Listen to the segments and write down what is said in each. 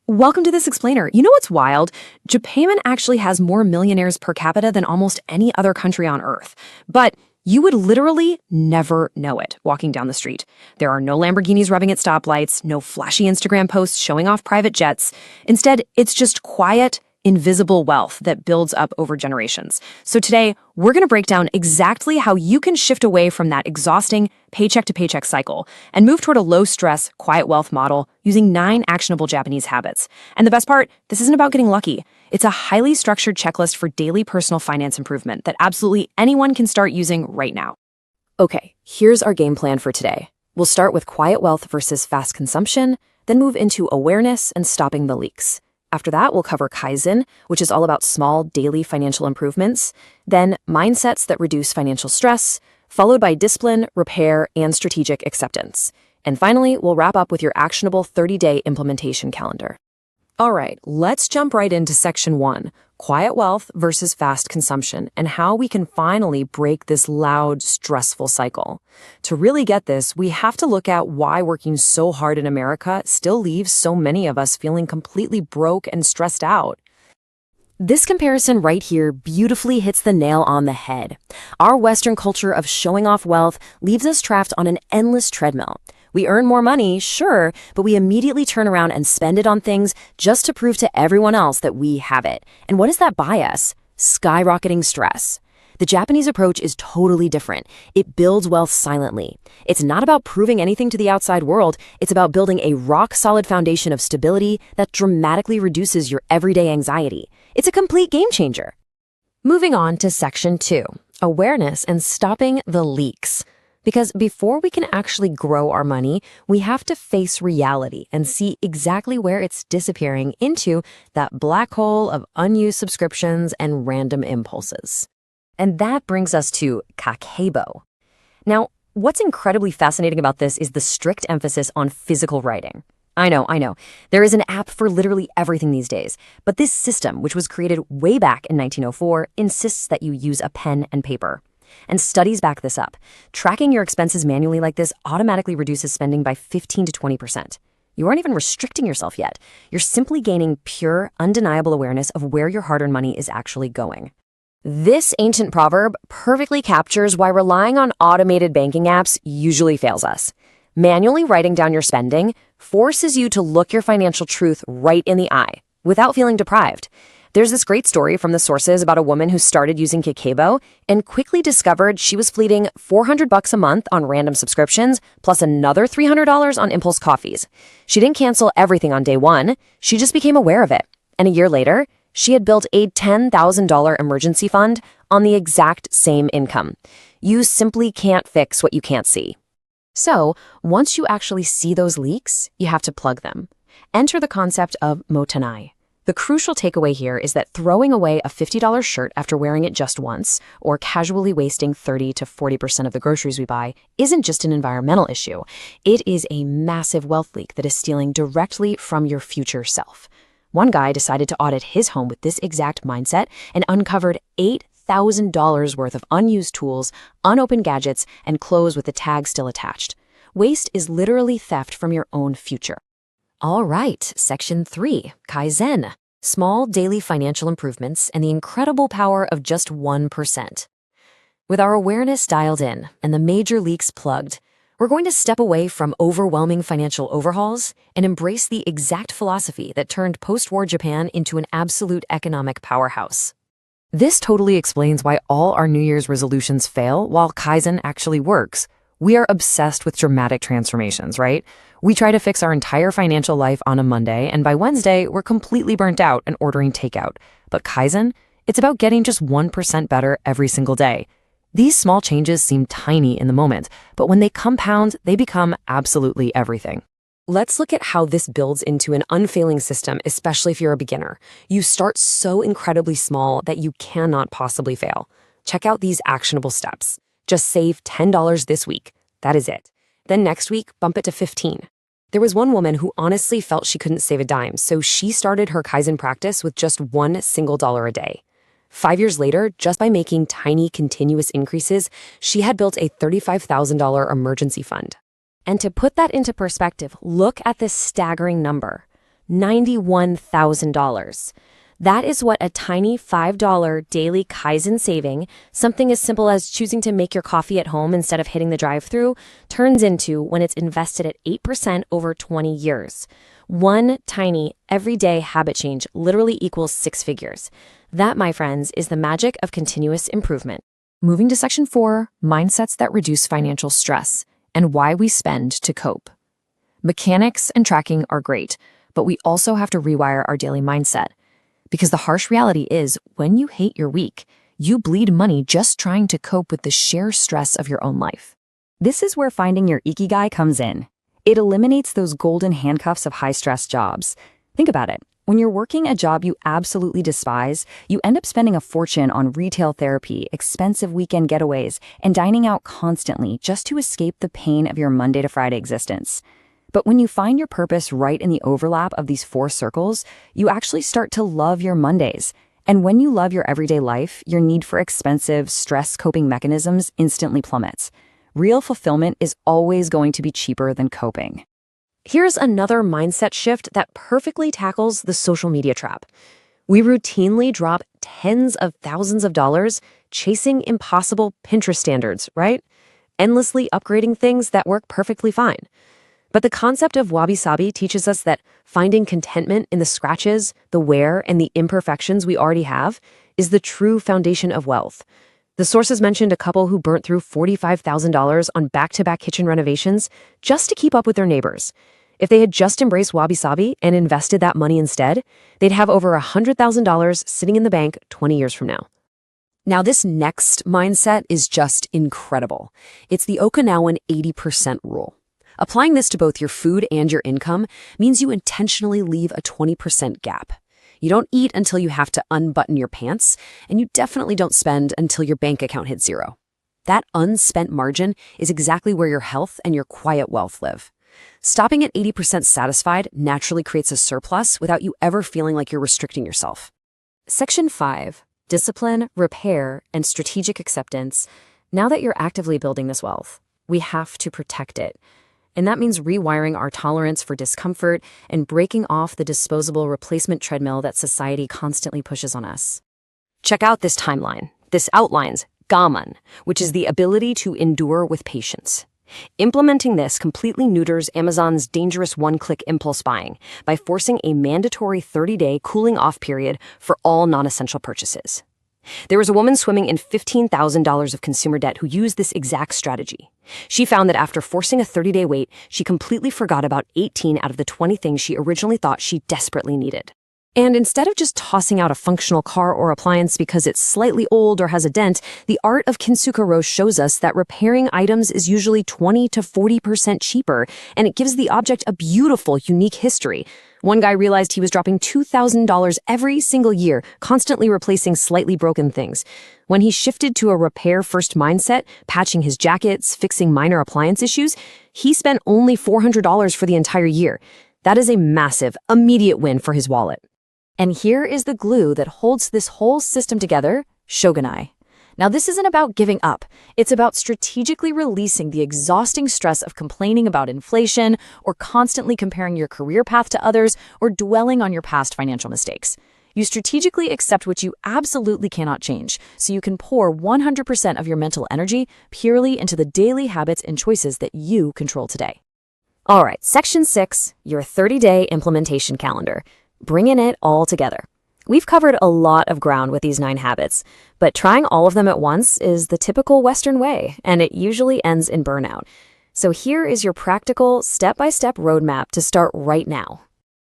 Welcome to this explainer. You know what's wild? Japan actually has more millionaires per capita than almost any other country on Earth. But you would literally never know it walking down the street. There are no Lamborghinis rubbing at stoplights, no flashy Instagram posts showing off private jets. Instead, it's just quiet, invisible wealth that builds up over generations. So today, we're going to break down exactly how you can shift away from that exhausting paycheck to paycheck cycle and move toward a low-stress, quiet wealth model using 9 actionable Japanese habits. And the best part, this isn't about getting lucky. It's a highly structured checklist for daily personal finance improvement that absolutely anyone can start using right now. Okay, here's our game plan for today. We'll start with quiet wealth versus fast consumption, then move into awareness and stopping the leaks. After that, we'll cover Kaizen, which is all about small daily financial improvements, then mindsets that reduce financial stress, followed by discipline, repair, and strategic acceptance. And finally, we'll wrap up with your actionable 30-day implementation calendar. All right, let's jump right into section 1, quiet wealth versus fast consumption, and how we can finally break this loud, stressful cycle. To really get this, we have to look at why working so hard in America still leaves so many of us feeling completely broke and stressed out. This comparison right here beautifully hits the nail on the head. Our Western culture of showing off wealth leaves us trapped on an endless treadmill. We earn more money, sure, but we immediately turn around and spend it on things just to prove to everyone else that we have it. And what does that buy us? Skyrocketing stress. The Japanese approach is totally different. It builds wealth silently. It's not about proving anything to the outside world. It's about building a rock-solid foundation of stability that dramatically reduces your everyday anxiety. It's a complete game changer. Moving on to section 2, awareness and stopping the leaks. Because before we can actually grow our money, we have to face reality and see exactly where it's disappearing into that black hole of unused subscriptions and random impulses. And that brings us to Kakeibo. Now, what's incredibly fascinating about this is the strict emphasis on physical writing. I know. There is an app for literally everything these days. But this system, which was created way back in 1904, insists that you use a pen and paper. And studies back this up. Tracking your expenses manually like this automatically reduces spending by 15 to 20%. You aren't even restricting yourself yet. You're simply gaining pure, undeniable awareness of where your hard-earned money is actually going. This ancient proverb perfectly captures why relying on automated banking apps usually fails us. Manually writing down your spending forces you to look your financial truth right in the eye without feeling deprived. There's this great story from the sources about a woman who started using Kakeibo and quickly discovered she was fleeting $400 a month on random subscriptions, plus another $300 on impulse coffees. She didn't cancel everything on day one. She just became aware of it. And a year later, she had built a $10,000 emergency fund on the exact same income. You simply can't fix what you can't see. So, once you actually see those leaks, you have to plug them. Enter the concept of motenai. The crucial takeaway here is that throwing away a $50 shirt after wearing it just once, or casually wasting 30 to 40% of the groceries we buy, isn't just an environmental issue. It is a massive wealth leak that is stealing directly from your future self. One guy decided to audit his home with this exact mindset and uncovered $8,000 worth of unused tools, unopened gadgets, and clothes with the tag still attached. Waste is literally theft from your own future. All right, section 3, Kaizen, small daily financial improvements and the incredible power of just 1%. With our awareness dialed in and the major leaks plugged, we're going to step away from overwhelming financial overhauls and embrace the exact philosophy that turned post-war Japan into an absolute economic powerhouse. This totally explains why all our New Year's resolutions fail while Kaizen actually works. We are obsessed with dramatic transformations, right? We try to fix our entire financial life on a Monday, and by Wednesday, we're completely burnt out and ordering takeout. But Kaizen, it's about getting just 1% better every single day. These small changes seem tiny in the moment, but when they compound, they become absolutely everything. Let's look at how this builds into an unfailing system, especially if you're a beginner. You start so incredibly small that you cannot possibly fail. Check out these actionable steps. Just save $10 this week. That is it. Then next week, bump it to $15. There was one woman who honestly felt she couldn't save a dime, so she started her Kaizen practice with just $1 single a day. 5 years later, just by making tiny, continuous increases, she had built a $35,000 emergency fund. And to put that into perspective, look at this staggering number. $91,000. That is what a tiny $5 daily Kaizen saving, something as simple as choosing to make your coffee at home instead of hitting the drive-thru, turns into when it's invested at 8% over 20 years. One tiny, everyday habit change literally equals six figures. That, my friends, is the magic of continuous improvement. Moving to Section 4, mindsets that reduce financial stress and why we spend to cope. Mechanics and tracking are great, but we also have to rewire our daily mindset. Because the harsh reality is, when you hate your week, you bleed money just trying to cope with the sheer stress of your own life. This is where finding your ikigai comes in. It eliminates those golden handcuffs of high-stress jobs. Think about it. When you're working a job you absolutely despise, you end up spending a fortune on retail therapy, expensive weekend getaways, and dining out constantly just to escape the pain of your Monday to Friday existence. But when you find your purpose right in the overlap of these four circles, you actually start to love your Mondays. And when you love your everyday life, your need for expensive, stress-coping mechanisms instantly plummets. Real fulfillment is always going to be cheaper than coping. Here's another mindset shift that perfectly tackles the social media trap. We routinely drop tens of thousands of dollars chasing impossible Pinterest standards, right? Endlessly upgrading things that work perfectly fine. But the concept of wabi-sabi teaches us that finding contentment in the scratches, the wear, and the imperfections we already have is the true foundation of wealth. The sources mentioned a couple who burnt through $45,000 on back-to-back kitchen renovations just to keep up with their neighbors. If they had just embraced wabi-sabi and invested that money instead, they'd have over $100,000 sitting in the bank 20 years from now. Now, this next mindset is just incredible. It's the Okinawan 80% rule. Applying this to both your food and your income means you intentionally leave a 20% gap. You don't eat until you have to unbutton your pants, and you definitely don't spend until your bank account hits zero. That unspent margin is exactly where your health and your quiet wealth live. Stopping at 80% satisfied naturally creates a surplus without you ever feeling like you're restricting yourself. Section 5, discipline, repair, and strategic acceptance. Now that you're actively building this wealth, we have to protect it. And that means rewiring our tolerance for discomfort and breaking off the disposable replacement treadmill that society constantly pushes on us. Check out this timeline. This outlines gaman, which is the ability to endure with patience. Implementing this completely neuters Amazon's dangerous one-click impulse buying by forcing a mandatory 30-day cooling-off period for all non-essential purchases. There was a woman swimming in $15,000 of consumer debt who used this exact strategy. She found that after forcing a 30-day wait, she completely forgot about 18 out of the 20 things she originally thought she desperately needed. And instead of just tossing out a functional car or appliance because it's slightly old or has a dent, the art of Kintsukurō shows us that repairing items is usually 20 to 40% cheaper, and it gives the object a beautiful, unique history. One guy realized he was dropping $2,000 every single year, constantly replacing slightly broken things. When he shifted to a repair-first mindset, patching his jackets, fixing minor appliance issues, he spent only $400 for the entire year. That is a massive, immediate win for his wallet. And here is the glue that holds this whole system together, shogunai. Now, this isn't about giving up. It's about strategically releasing the exhausting stress of complaining about inflation or constantly comparing your career path to others or dwelling on your past financial mistakes. You strategically accept what you absolutely cannot change, so you can pour 100% of your mental energy purely into the daily habits and choices that you control today. All right, Section 6, your 30-day implementation calendar. Bringing it all together. We've covered a lot of ground with these 9 habits, but trying all of them at once is the typical Western way, and it usually ends in burnout. So here is your practical, step-by-step roadmap to start right now.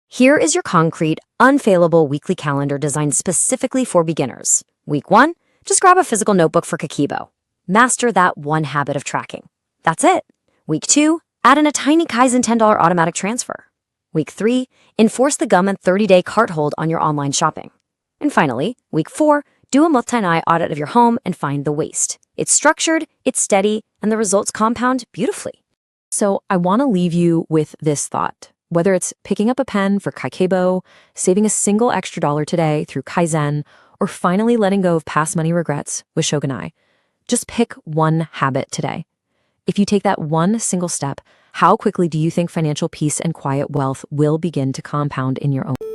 Here is your concrete, unfailable weekly calendar designed specifically for beginners. Week 1, just grab a physical notebook for Kakeibo. Master that one habit of tracking. That's it. Week 2, add in a tiny Kaizen $10 automatic transfer. Week 3, enforce the Gaman 30-day cart hold on your online shopping. And finally, Week 4, do a multi-eye audit of your home and find the waste. It's structured, it's steady, and the results compound beautifully. So I want to leave you with this thought. Whether it's picking up a pen for Kakeibo, saving a single extra dollar today through Kaizen, or finally letting go of past money regrets with Shogunai, just pick one habit today. If you take that one single step, How quickly do you think financial peace and quiet wealth will begin to compound in your own?